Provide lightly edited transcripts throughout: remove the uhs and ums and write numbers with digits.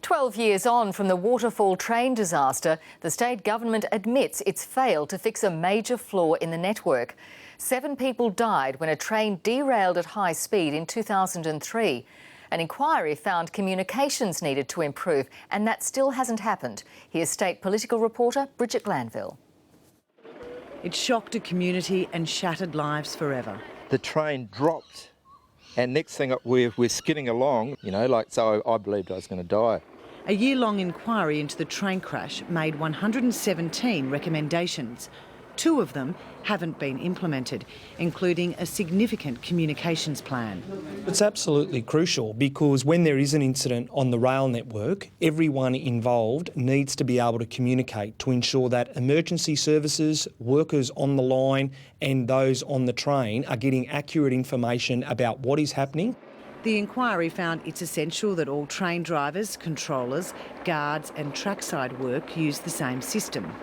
12 years on from the Waterfall train disaster, the state government admits it's failed to fix a major flaw in the network. 7 people died when a train derailed at high speed in 2003. An inquiry found communications needed to improve, and that still hasn't happened. Here's state political reporter Bridget Glanville. It shocked a community and shattered lives forever. The train dropped, and next thing we're skidding along, so I believed I was going to die. A year-long inquiry into the train crash made 117 recommendations. 2 of them haven't been implemented, including a significant communications plan. It's absolutely crucial because when there is an incident on the rail network, everyone involved needs to be able to communicate to ensure that emergency services, workers on the line and those on the train are getting accurate information about what is happening. The inquiry found it's essential that all train drivers, controllers, guards and trackside work use the same system.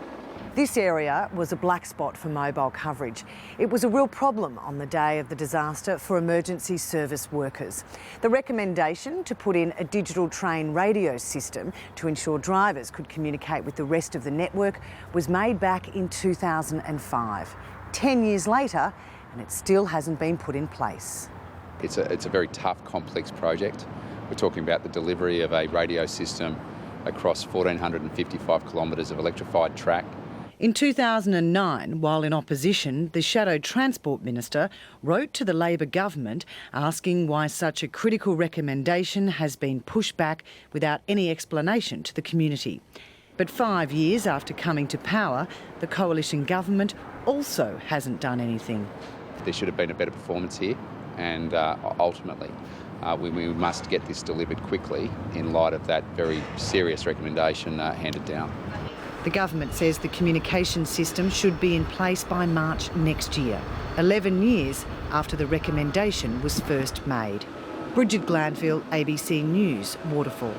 This area was a black spot for mobile coverage. It was a real problem on the day of the disaster for emergency service workers. The recommendation to put in a digital train radio system to ensure drivers could communicate with the rest of the network was made back in 2005. 10 years later, and it still hasn't been put in place. It's a very tough, complex project. We're talking about the delivery of a radio system across 1,455 kilometres of electrified track. In 2009, while in opposition, the Shadow Transport Minister wrote to the Labor government asking why such a critical recommendation has been pushed back without any explanation to the community. But 5 years after coming to power, the coalition government also hasn't done anything. There should have been a better performance here, and ultimately we must get this delivered quickly in light of that very serious recommendation handed down. The government says the communication system should be in place by March next year, 11 years after the recommendation was first made. Bridget Glanville, ABC News, Waterfall.